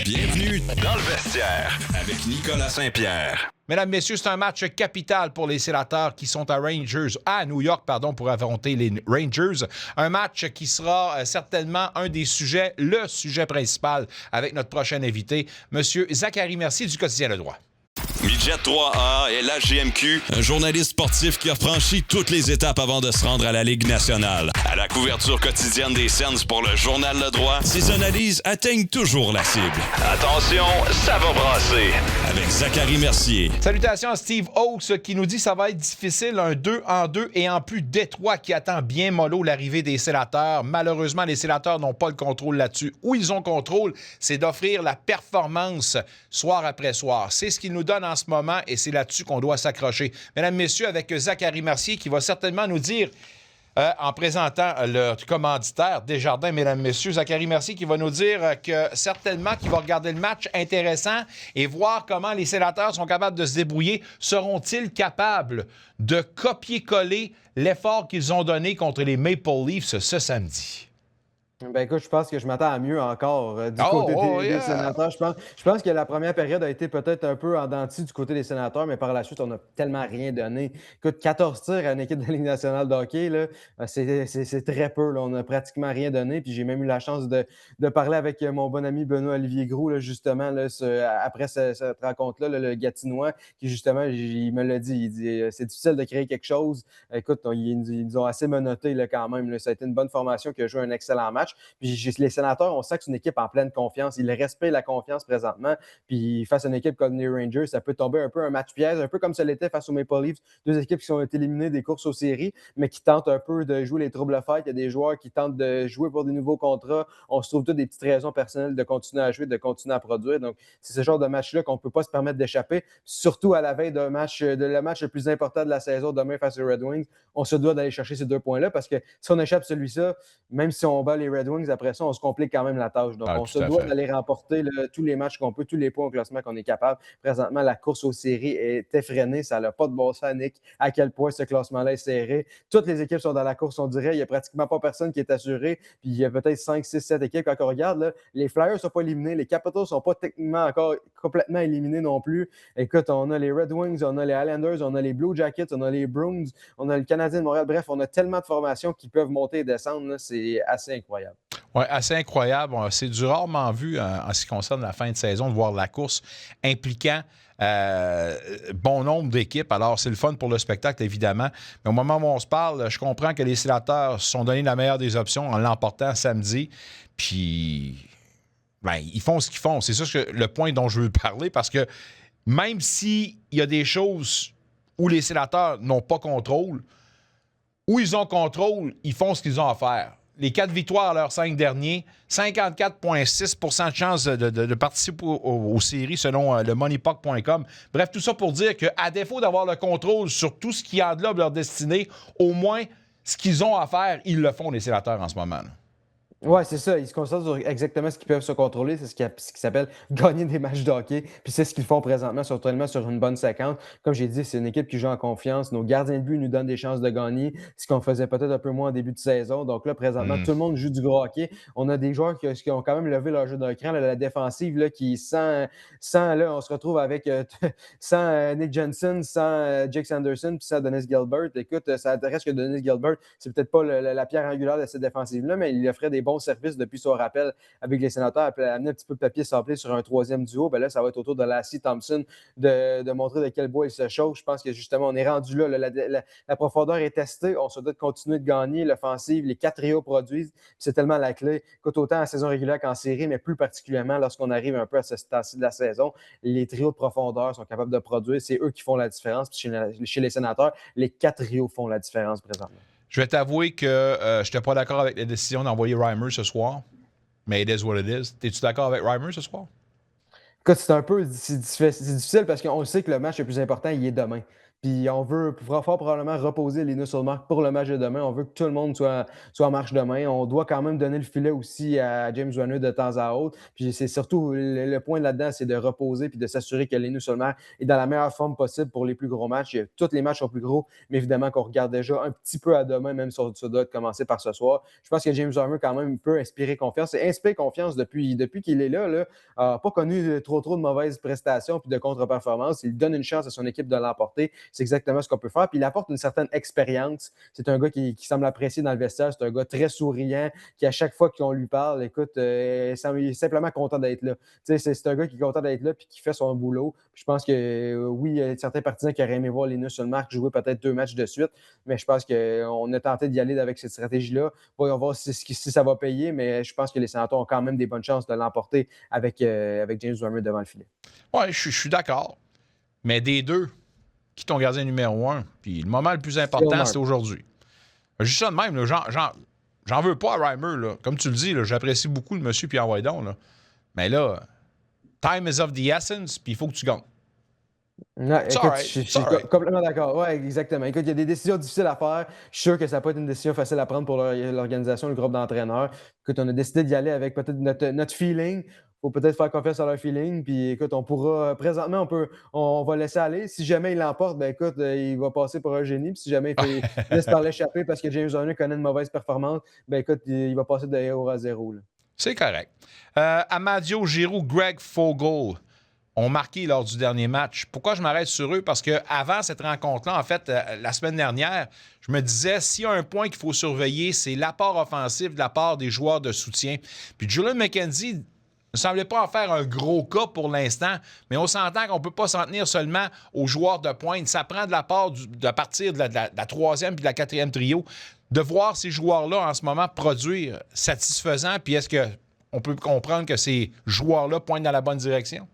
Bienvenue dans le vestiaire avec Nicolas Saint-Pierre. Mesdames, messieurs, c'est un match capital pour les sénateurs qui sont à New York, pour affronter les Rangers. Un match qui sera certainement le sujet principal avec notre prochain invité, M. Zachary Mercier du quotidien Le Droit. Midget 3A est la GMQ, un journaliste sportif qui a franchi toutes les étapes avant de se rendre à la Ligue nationale. À la couverture quotidienne des Sens pour le journal Le Droit, ses analyses atteignent toujours la cible. Attention, ça va brasser. Avec Zachary Mercier. Salutations à Steve Oakes qui nous dit que ça va être difficile, un 2-2 et en plus Détroit qui attend bien mollo l'arrivée des sénateurs. Malheureusement, les sénateurs n'ont pas le contrôle là-dessus. Où ils ont contrôle, c'est d'offrir la performance soir après soir. C'est ce qu'ils nous donnent en ce moment et c'est là-dessus qu'on doit s'accrocher. Mesdames, messieurs, avec Zachary Mercier qui va certainement nous dire, en présentant le commanditaire Desjardins, mesdames, messieurs, Zachary Mercier qui va nous dire que certainement qu'il va regarder le match intéressant et voir comment les sénateurs sont capables de se débrouiller. Seront-ils capables de copier-coller l'effort qu'ils ont donné contre les Maple Leafs ce samedi? Ben écoute, je pense que je m'attends à mieux encore du côté des sénateurs. Je pense que la première période a été peut-être un peu en dents de scie du côté des sénateurs, mais par la suite, on n'a tellement rien donné. Écoute, 14 tirs à une équipe de la Ligue nationale de hockey, là, c'est très peu. Là. On n'a pratiquement rien donné. Puis j'ai même eu la chance de parler avec mon bon ami Benoît-Olivier Groux, là, justement, là, après cette rencontre-là, le Gatinois, qui justement, il me l'a dit, il dit c'est difficile de créer quelque chose. Écoute, ils nous ont assez menottés là, quand même. Là. Ça a été une bonne formation qui a joué un excellent match. Puis les sénateurs, on sent que c'est une équipe en pleine confiance. Ils respectent la confiance présentement. Puis face à une équipe comme les Rangers, ça peut tomber un peu un match piège, un peu comme ça l'était face aux Maple Leafs. Deux équipes qui sont éliminées des courses aux séries, mais qui tentent un peu de jouer les troubles fêtes. Il y a des joueurs qui tentent de jouer pour des nouveaux contrats. On se trouve toutes des petites raisons personnelles de continuer à jouer, de continuer à produire. Donc, c'est ce genre de match-là qu'on ne peut pas se permettre d'échapper. Surtout à la veille le match le plus important de la saison, demain face aux Red Wings. On se doit d'aller chercher ces 2 points-là parce que si on échappe celui-ci, même si on bat les Red Wings, après ça, on se complique quand même la tâche. Donc, on se doit d'aller remporter tous les matchs qu'on peut, tous les points au classement qu'on est capable. Présentement, la course aux séries est effrénée. Ça n'a pas de bon sens, Nick, à quel point ce classement-là est serré. Toutes les équipes sont dans la course, on dirait. Il n'y a pratiquement pas personne qui est assuré. Puis, il y a peut-être 5, 6, 7 équipes. Quand on regarde, là, les Flyers ne sont pas éliminés. Les Capitals ne sont pas techniquement encore complètement éliminés non plus. Écoute, on a les Red Wings, on a les Islanders, on a les Blue Jackets, on a les Bruins, on a le Canadien de Montréal. Bref, on a tellement de formations qui peuvent monter et descendre. Là, c'est assez incroyable. Oui, assez incroyable. C'est du rarement vu en ce qui concerne la fin de saison de voir la course impliquant bon nombre d'équipes. Alors, c'est le fun pour le spectacle, évidemment. Mais au moment où on se parle, je comprends que les sénateurs se sont donné la meilleure des options en l'emportant samedi. Puis, ils font ce qu'ils font. C'est ça le point dont je veux parler parce que même s'il y a des choses où les sénateurs n'ont pas contrôle, où ils ont contrôle, ils font ce qu'ils ont à faire. Les 4 victoires à leurs 5 derniers, 54,6 de chances de participer aux séries selon le moneypuck.com. Bref, tout ça pour dire qu'à défaut d'avoir le contrôle sur tout ce qui englobe leur destinée, au moins, ce qu'ils ont à faire, ils le font, les sénateurs, en ce moment. Oui, c'est ça. Ils se concentrent sur exactement ce qu'ils peuvent se contrôler. C'est ce qui s'appelle gagner des matchs de hockey. Puis c'est ce qu'ils font présentement, surtout sur une bonne séquence. Comme j'ai dit, c'est une équipe qui joue en confiance. Nos gardiens de but nous donnent des chances de gagner, ce qu'on faisait peut-être un peu moins en début de saison. Donc là, présentement, tout le monde joue du gros hockey. On a des joueurs qui ont quand même levé leur jeu d'un cran. Là, la défensive, là, qui sans là, on se retrouve avec sans Nick Jensen, sans Jake Sanderson, puis sans Dennis Gilbert. Écoute, ça reste que Dennis Gilbert, c'est peut-être pas la pierre angulaire de cette défensive-là, mais il offrait des bons services depuis son rappel avec les sénateurs, amener un petit peu de papier sablé sur un troisième duo. Ben là, ça va être autour de Lassie Thompson de montrer de quel bois il se chauffe. Je pense que justement, on est rendu là. La profondeur est testée. On se doit de continuer de gagner. L'offensive, les 4 trios produisent. C'est tellement la clé. Écoute, autant en saison régulière qu'en série, mais plus particulièrement lorsqu'on arrive un peu à ce stade-ci de la saison, les trios de profondeur sont capables de produire. C'est eux qui font la différence. Puis chez les sénateurs, les 4 trios font la différence présentement. Je vais t'avouer que je n'étais pas d'accord avec la décision d'envoyer Reimer ce soir, mais it is what it is. Es-tu d'accord avec Reimer ce soir? Écoute, c'est difficile parce qu'on sait que le match le plus important, il est demain. Puis on veut fort probablement reposer Linus Ullmark pour le match de demain. On veut que tout le monde soit en marche demain. On doit quand même donner le filet aussi à James Runner de temps à autre. Puis c'est surtout le point là-dedans, c'est de reposer puis de s'assurer que Linus Ullmark est dans la meilleure forme possible pour les plus gros matchs. Tous les matchs sont plus gros, mais évidemment qu'on regarde déjà un petit peu à demain, même si ça doit commencer par ce soir. Je pense que James Harmer, quand même, peut inspirer confiance. Et inspire confiance depuis qu'il est là. N'a pas connu trop de mauvaises prestations puis de contre-performances. Il donne une chance à son équipe de l'emporter. C'est exactement ce qu'on peut faire. Puis il apporte une certaine expérience. C'est un gars qui semble apprécier dans le vestiaire. C'est un gars très souriant qui, à chaque fois qu'on lui parle, écoute, il est simplement content d'être là. C'est un gars qui est content d'être là puis qui fait son boulot. Puis je pense que oui, il y a certains partisans qui auraient aimé voir Linus Ullmark jouer peut-être 2 matchs de suite, mais je pense qu'on a tenté d'y aller avec cette stratégie-là. Voyons voir si ça va payer, mais je pense que les Sénateurs ont quand même des bonnes chances de l'emporter avec James Reimer devant le filet. Oui, je suis d'accord. Mais des deux, qui est ton gardien numéro 1? Puis le moment le plus important, c'est aujourd'hui. Juste ça de même, j'en veux pas à Reimer. Là. Comme tu le dis, là, j'apprécie beaucoup le monsieur Pierre Waidon. Là. Mais là, time is of the essence, puis il faut que tu gagnes. Non, écoute, je suis complètement d'accord. Oui, exactement. Écoute, il y a des décisions difficiles à faire. Je suis sûr que ça n'a pas été une décision facile à prendre pour l'organisation, le groupe d'entraîneurs. Écoute, on a décidé d'y aller avec peut-être notre feeling. Il faut peut-être faire confiance à leur feeling. Puis écoute, on pourra, présentement, on va laisser aller. Si jamais il l'emporte, ben écoute, il va passer pour un génie. Puis si jamais il laisse par l'échapper parce que James Harden connaît une mauvaise performance, ben écoute, il va passer de héros à zéro. Là. C'est correct. Amadio Giroux, Greg Fogle ont marqué lors du dernier match. Pourquoi je m'arrête sur eux? Parce qu'avant cette rencontre-là, en fait, la semaine dernière, je me disais, s'il y a un point qu'il faut surveiller, c'est l'apport offensif de la part des joueurs de soutien. Puis Julian McKenzie ne semblait pas en faire un gros cas pour l'instant, mais on s'entend qu'on ne peut pas s'en tenir seulement aux joueurs de pointe. Ça prend de la part de partir de la troisième puis de la quatrième trio, de voir ces joueurs-là en ce moment produire satisfaisant, puis est-ce qu'on peut comprendre que ces joueurs-là pointent dans la bonne direction?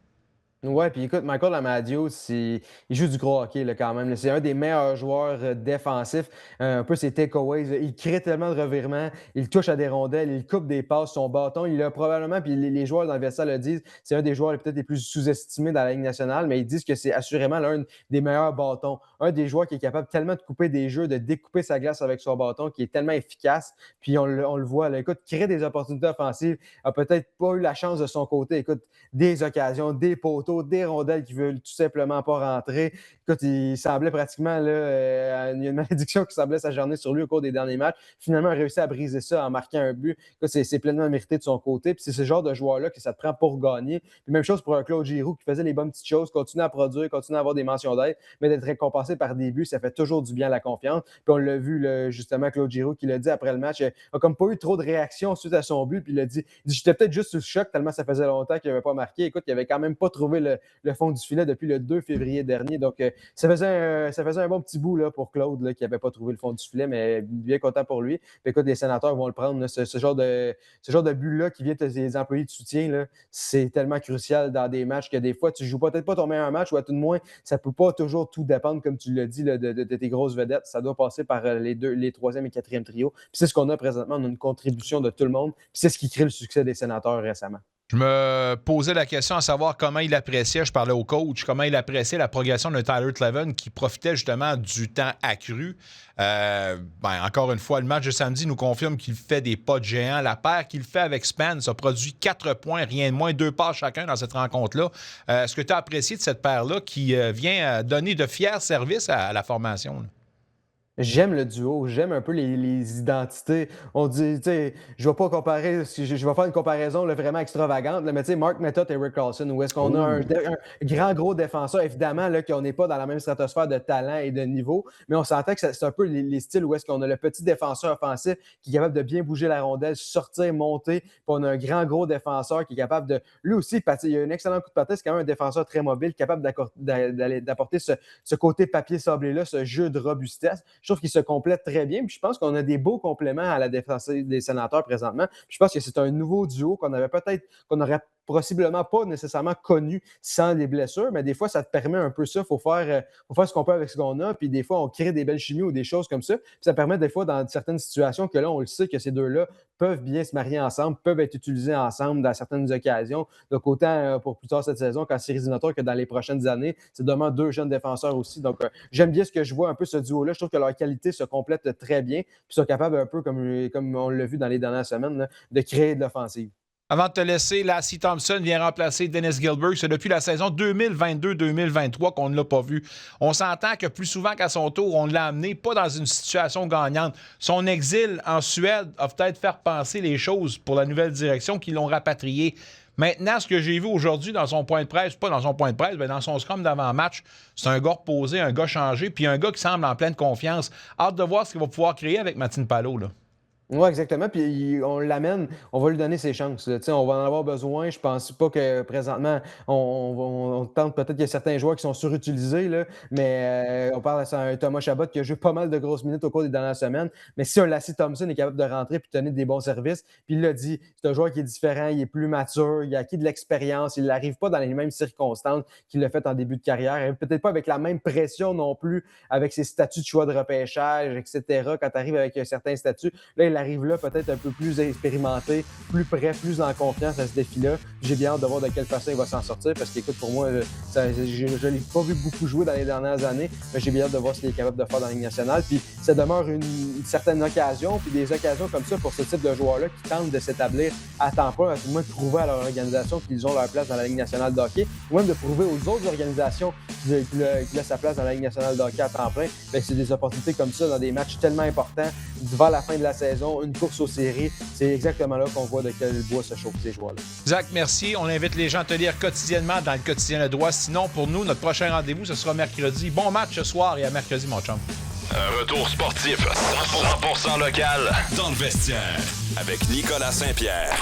Ouais, puis écoute, Michael Amadio, il joue du gros hockey là, quand même. C'est un des meilleurs joueurs défensifs. Un peu ses takeaways. Il crée tellement de revirements. Il touche à des rondelles, il coupe des passes, son bâton. Il a probablement, puis les joueurs dans le vestiaire le disent, c'est un des joueurs peut-être les plus sous-estimés dans la Ligue nationale, mais ils disent que c'est assurément l'un des meilleurs bâtons. Un des joueurs qui est capable tellement de couper des jeux, de découper sa glace avec son bâton, qui est tellement efficace. Puis on le voit, là. Écoute, crée des opportunités offensives. A peut-être pas eu la chance de son côté. Écoute, des occasions, des poteaux, des rondelles qui veulent tout simplement pas rentrer. Écoute, il semblait pratiquement, là, il y a une malédiction qui semblait s'acharner sur lui au cours des derniers matchs. Finalement, il a réussi à briser ça en marquant un but. Écoute, c'est pleinement mérité de son côté. Puis c'est ce genre de joueur-là que ça te prend pour gagner. Puis même chose pour un Claude Giroux qui faisait les bonnes petites choses, continue à produire, continue à avoir des mentions d'aide, mais d'être récompensé par des buts, ça fait toujours du bien à la confiance. Puis on l'a vu, là, justement, Claude Giroux qui l'a dit après le match, il n'a comme pas eu trop de réactions suite à son but. Puis il a dit j'étais peut-être juste sous le choc tellement ça faisait longtemps qu'il n'avait pas marqué. Écoute, il n'avait quand même pas trouvé le fond du filet depuis le 2 février dernier. Donc, ça faisait un bon petit bout là, pour Claude là, qui n'avait pas trouvé le fond du filet, mais bien content pour lui. Puis, écoute, les Sénateurs vont le prendre. Là, ce genre de but-là qui vient des employés de soutien, là, c'est tellement crucial dans des matchs que des fois, tu ne joues peut-être pas ton meilleur match ou à tout de moins, ça ne peut pas toujours tout dépendre, comme tu l'as dit, là, de tes grosses vedettes. Ça doit passer par les troisième et quatrième trios. Puis c'est ce qu'on a présentement. On a une contribution de tout le monde. Puis c'est ce qui crée le succès des Sénateurs récemment. Je me posais la question à savoir comment il appréciait, je parlais au coach, comment il appréciait la progression de Tyler Kleven qui profitait justement du temps accru. Encore une fois, le match de samedi nous confirme qu'il fait des pas de géant. La paire qu'il fait avec Spence a produit 4 points, rien de moins, 2 passes chacun dans cette rencontre-là. Est-ce que tu as apprécié de cette paire-là qui vient donner de fiers services à la formation? Là? J'aime le duo, j'aime un peu les identités. On dit, tu sais, je vais pas comparer, je vais faire une comparaison là, vraiment extravagante, là, mais tu sais, Mark Method et Rick Carlson, où est-ce qu'on a un grand gros défenseur, évidemment, là, qu'on n'est pas dans la même stratosphère de talent et de niveau, mais on s'entend que c'est un peu les styles où est-ce qu'on a le petit défenseur offensif qui est capable de bien bouger la rondelle, sortir, monter, puis on a un grand gros défenseur qui est capable de, lui aussi, il a un excellent coup de patin, c'est quand même un défenseur très mobile, capable d'apporter ce côté papier sablé-là, ce jeu de robustesse. Je trouve qu'ils se complètent très bien. Puis je pense qu'on a des beaux compléments à la défense des Sénateurs présentement. Puis je pense que c'est un nouveau duo qu'on aurait possiblement pas nécessairement connu sans les blessures, mais des fois, ça te permet un peu ça. Il faut faire ce qu'on peut avec ce qu'on a. Puis des fois, on crée des belles chimies ou des choses comme ça. Puis ça permet des fois, dans certaines situations, que là, on le sait que ces deux-là peuvent bien se marier ensemble, peuvent être utilisés ensemble dans certaines occasions. Donc, autant pour plus tard cette saison qu'en séries éliminatoires que dans les prochaines années, c'est demain 2 jeunes défenseurs aussi. Donc, j'aime bien ce que je vois un peu ce duo-là. Je trouve que leur qualité se complète très bien. Puis, ils sont capables un peu, comme on l'a vu dans les dernières semaines, là, de créer de l'offensive. Avant de te laisser, Lassie Thompson vient remplacer Dennis Gilbert. C'est depuis la saison 2022-2023 qu'on ne l'a pas vu. On s'entend que plus souvent qu'à son tour, on l'a amené pas dans une situation gagnante. Son exil en Suède a peut-être fait penser les choses pour la nouvelle direction qui l'ont rapatrié. Maintenant, ce que j'ai vu aujourd'hui dans son point de presse, pas dans son point de presse, mais dans son scrum d'avant-match, c'est un gars reposé, un gars changé, puis un gars qui semble en pleine confiance. Hâte de voir ce qu'il va pouvoir créer avec Martin Palot, là. Oui, exactement. Puis on l'amène, on va lui donner ses chances. On va en avoir besoin. Je pense pas que présentement, on tente peut-être qu'il y a certains joueurs qui sont surutilisés, là, mais on parle à un Thomas Chabot qui a joué pas mal de grosses minutes au cours des dernières semaines. Mais si un Lassie Thompson est capable de rentrer et de donner des bons services, puis il l'a dit, c'est un joueur qui est différent, il est plus mature, il a acquis de l'expérience, il n'arrive pas dans les mêmes circonstances qu'il l'a fait en début de carrière. Peut-être pas avec la même pression non plus, avec ses statuts de choix de repêchage, etc. Quand tu arrives avec un certain statut, là, il arrive là peut-être un peu plus expérimenté, plus prêt, plus en confiance à ce défi-là. J'ai bien hâte de voir de quelle façon il va s'en sortir parce qu'écoute, pour moi, je ne l'ai pas vu beaucoup jouer dans les dernières années, mais j'ai bien hâte de voir ce qu'il est capable de faire dans la Ligue nationale. Puis ça demeure une certaine occasion, puis des occasions comme ça pour ce type de joueurs-là qui tentent de s'établir à temps plein, à tout le moins de prouver à leur organisation qu'ils ont leur place dans la Ligue nationale de hockey, ou même de prouver aux autres organisations qu'il a sa place dans la Ligue nationale de hockey à temps plein. Bien, c'est des opportunités comme ça dans des matchs tellement importants devant la fin de la saison, une course aux séries. C'est exactement là qu'on voit de quel bois se chauffent ces joueurs-là. Zach, merci. On invite les gens à te lire quotidiennement dans le quotidien Le Droit. Sinon, pour nous, notre prochain rendez-vous, ce sera mercredi. Bon match ce soir et à mercredi, mon chum. Un retour sportif 100% local dans le vestiaire avec Nicolas Saint-Pierre.